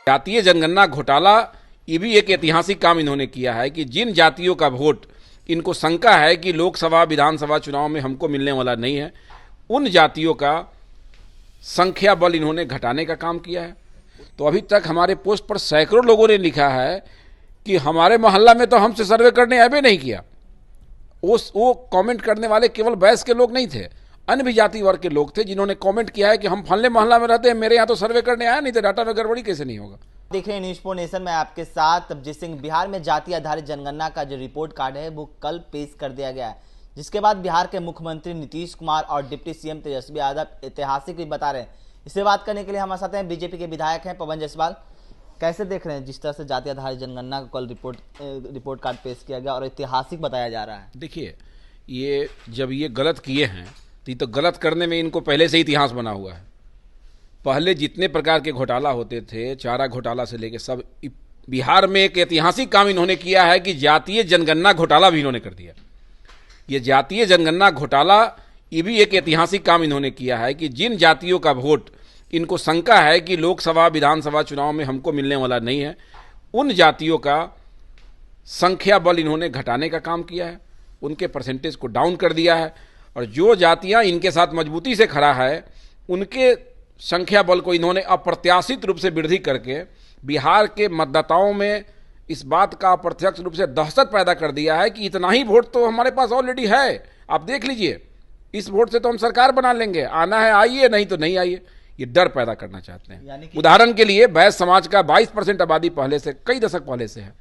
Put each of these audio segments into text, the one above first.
जातीय जनगणना घोटाला ये भी एक ऐतिहासिक काम इन्होंने किया है कि जिन जातियों का वोट इनको शंका है कि लोकसभा विधानसभा चुनाव में हमको मिलने वाला नहीं है, उन जातियों का संख्या बल इन्होंने घटाने का काम किया है। तो अभी तक हमारे पोस्ट पर सैकड़ों लोगों ने लिखा है कि हमारे मोहल्ला में तो हमसे सर्वे करने आए नहीं किया। वो कमेंट करने वाले केवल बैस के लोग नहीं थे, अन्य भी जाति वर्ग के लोग थे जिन्होंने कमेंट किया है कि हम फलने मोहल्ला में रहते हैं, मेरे यहाँ तो सर्वे करने आया नहीं, तो डाटा में गड़बड़ी कैसे नहीं होगा। देख रहे हैं न्यूज़ फोर नेशन में आपके साथ तबजीत सिंह। बिहार में जाति आधारित जनगणना का जो रिपोर्ट कार्ड है वो कल पेश कर दिया गया है, जिसके बाद बिहार के मुख्यमंत्री नीतीश कुमार और डिप्टी सीएम तेजस्वी यादव ऐतिहासिक भी बता रहे हैं। इससे बात करने के लिए हमारे साथ हैं बीजेपी के विधायक हैं पवन जायसवाल। कैसे देख रहे हैं जिस तरह से जाति आधारित जनगणना का कल रिपोर्ट कार्ड पेश किया गया और ऐतिहासिक बताया जा रहा है? देखिए, ये जब ये गलत किए हैं तो गलत करने में इनको पहले से ही इतिहास बना हुआ है। पहले जितने प्रकार के घोटाला होते थे, चारा घोटाला से लेके सब, बिहार में एक ऐतिहासिक काम इन्होंने किया है कि जातीय जनगणना घोटाला भी इन्होंने कर दिया। ये जातीय जनगणना घोटाला ये भी एक ऐतिहासिक काम इन्होंने किया है कि जिन जातियों का वोट इनको शंका है कि लोकसभा विधानसभा चुनाव में हमको मिलने वाला नहीं है, उन जातियों का संख्या बल इन्होंने घटाने का काम किया है, उनके परसेंटेज को डाउन कर दिया है। और जो जातियां इनके साथ मजबूती से खड़ा है उनके संख्या बल को इन्होंने अप्रत्याशित रूप से वृद्धि करके बिहार के मतदाताओं में इस बात का अप्रत्यक्ष रूप से दहशत पैदा कर दिया है कि इतना ही वोट तो हमारे पास ऑलरेडी है, आप देख लीजिए, इस वोट से तो हम सरकार बना लेंगे, आना है आइए, नहीं तो नहीं आइए। ये डर पैदा करना चाहते हैं। उदाहरण के लिए बैस समाज का 22% आबादी पहले से, कई दशक पहले से है,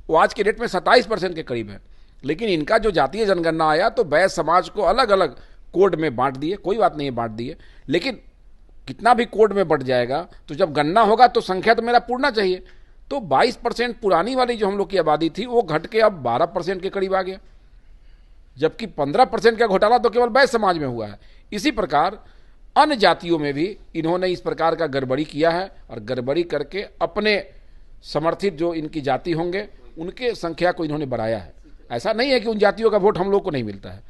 वो आज के डेट में 27% के करीब है। लेकिन इनका जो जातीय जनगणना आया तो बैस समाज को अलग अलग कोड में बांट दिए, कोई बात नहीं है बांट दिए, लेकिन कितना भी कोड में बढ़ जाएगा तो जब गणना होगा तो संख्या तो मेरा पूर्णा चाहिए। तो 22% पुरानी वाली जो हम लोग की आबादी थी वो घट के अब 12% के करीब आ गया, जबकि 15% का घोटाला तो केवल बैस समाज में हुआ है। इसी प्रकार अन्य जातियों में भी इन्होंने इस प्रकार का गड़बड़ी किया है और गड़बड़ी करके अपने समर्थित जो इनकी जाति होंगे उनके संख्या को इन्होंने बढ़ाया है। ऐसा नहीं है कि उन जातियों का वोट हम लोग को नहीं मिलता है,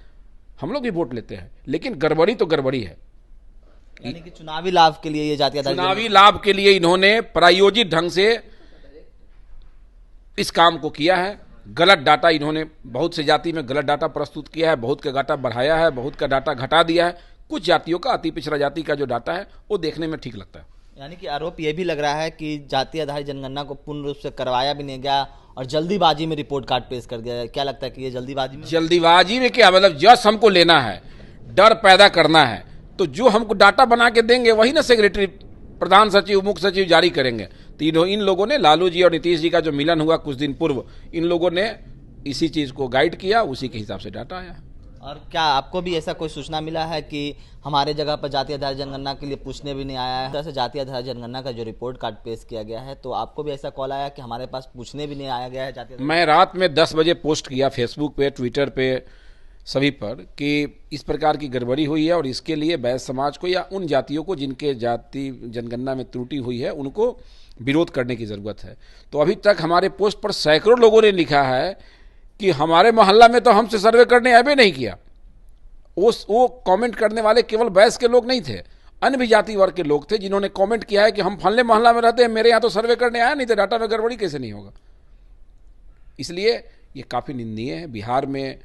हम लोग भी वोट लेते हैं, लेकिन गड़बड़ी तो गड़बड़ी है। यानी कि चुनावी लाभ के लिए ये जाति आधारित, चुनावी लाभ के लिए इन्होंने प्रायोजित ढंग से इस काम को किया है। गलत डाटा इन्होंने बहुत से जाति में गलत डाटा प्रस्तुत किया है, बहुत का डाटा बढ़ाया है, बहुत का डाटा घटा दिया है। कुछ जातियों का, अति पिछड़ा जाति का जो डाटा है वो देखने में ठीक लगता है। यानी कि आरोप ये भी लग रहा है कि जाति आधारित जनगणना को पूर्ण रूप से करवाया भी नहीं गया और जल्दीबाजी में रिपोर्ट कार्ड पेश कर दिया है। क्या लगता है कि ये जल्दीबाजी में क्या मतलब, जस्ट हमको लेना है, डर पैदा करना है, तो जो हमको डाटा बना के देंगे वही ना सेक्रेटरी, प्रधान सचिव, मुख्य सचिव जारी करेंगे। तो इन लोगों ने, लालू जी और नीतीश जी का जो मिलन हुआ कुछ दिन पूर्व, इन लोगों ने इसी चीज को गाइड किया, उसी के हिसाब से डाटा आया। और क्या आपको भी ऐसा कोई सूचना मिला है कि हमारे जगह पर जाति आधारित जनगणना के लिए पूछने भी नहीं आया है? जैसे जाति आधारित जनगणना का जो रिपोर्ट कार्ड पेश किया गया है, तो आपको भी ऐसा कॉल आया कि हमारे पास पूछने भी नहीं आया गया है जाति? मैं रात में 10 बजे पोस्ट किया फेसबुक पे, ट्विटर पे, सभी पर, कि इस प्रकार की गड़बड़ी हुई है और इसके लिए बैस समाज को या उन जातियों को जिनके जाति जनगणना में त्रुटि हुई है उनको विरोध करने की ज़रूरत है। तो अभी तक हमारे पोस्ट पर सैकड़ों लोगों ने लिखा है कि हमारे मोहल्ला में तो हमसे सर्वे करने आए नहीं किया। वो कमेंट करने वाले केवल बैस के लोग नहीं थे, अन्य भी जाति वर्ग के लोग थे जिन्होंने कमेंट किया है कि हम फलने मोहल्ला में रहते हैं, मेरे यहाँ तो सर्वे करने आया नहीं, तो डाटा में गड़बड़ी कैसे नहीं होगा। इसलिए ये काफ़ी निंदनीय है। बिहार में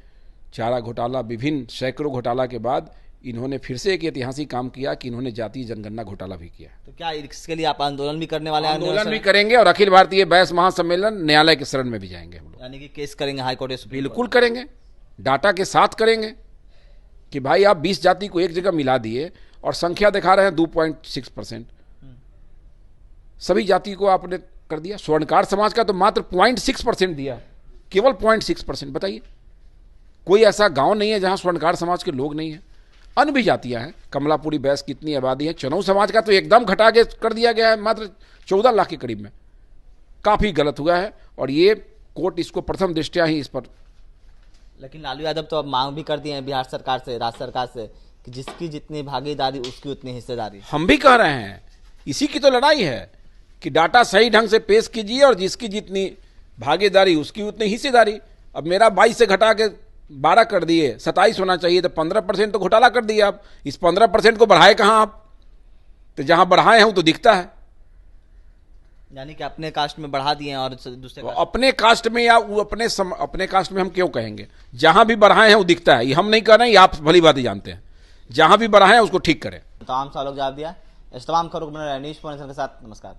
चारा घोटाला, विभिन्न सैकड़ों घोटाला के बाद इन्होंने फिर से एक ऐतिहासिक काम किया कि इन्होंने जातीय जनगणना घोटाला भी किया। तो क्या इसके लिए आप आंदोलन भी करने वाले हैं? आंदोलन भी करेंगे और अखिल भारतीय बैस महासम्मेलन न्यायालय के शरण में भी जाएंगे हम लोग। यानी कि केस करेंगे हाईकोर्ट? बिल्कुल करेंगे, डाटा के साथ करेंगे कि भाई आप 20 जाति को एक जगह मिला दिए और संख्या दिखा रहे हैं 2.6%, सभी जाति को आपने कर दिया। स्वर्णकार समाज का तो मात्र 0.6% दिया, केवल 0.6%। बताइए, कोई ऐसा गांव नहीं है जहां स्वर्णकार समाज के लोग नहीं है। अन्य भी जातियां हैं, कमलापुरी बैस कितनी आबादी है, चनऊ समाज का तो एकदम घटा के कर दिया गया है, मात्र 14 लाख के करीब में। काफ़ी गलत हुआ है और ये कोर्ट इसको प्रथम दृष्टया ही इस पर। लेकिन लालू यादव तो अब मांग भी कर दिए हैं बिहार सरकार से, राज्य सरकार से, कि जिसकी जितनी भागीदारी उसकी उतनी हिस्सेदारी। हम भी कह रहे हैं, इसी की तो लड़ाई है कि डाटा सही ढंग से पेश कीजिए और जिसकी जितनी भागीदारी उसकी उतनी हिस्सेदारी। अब मेरा 22 से घटा के 12 कर दिए, 27 होना चाहिए, तो 15% तो घोटाला कर दिया आप। इस 15% को बढ़ाए कहाँ आप? तो जहां बढ़ाए हैं वो तो दिखता है। यानी कि अपने कास्ट में बढ़ा दिए हैं और दूसरे कास्ट अपने कास्ट में या वो अपने कास्ट में हम क्यों कहेंगे, जहां भी बढ़ाए हैं वो दिखता है, ये हम नहीं कर रहे हैं, ये आप भली बात ही जानते हैं, जहां भी बढ़ाए हैं उसको ठीक करें। तमाम सवालों का जवाब दिया। इस तमाम खबरों को न्यूज़ के साथ नमस्कार।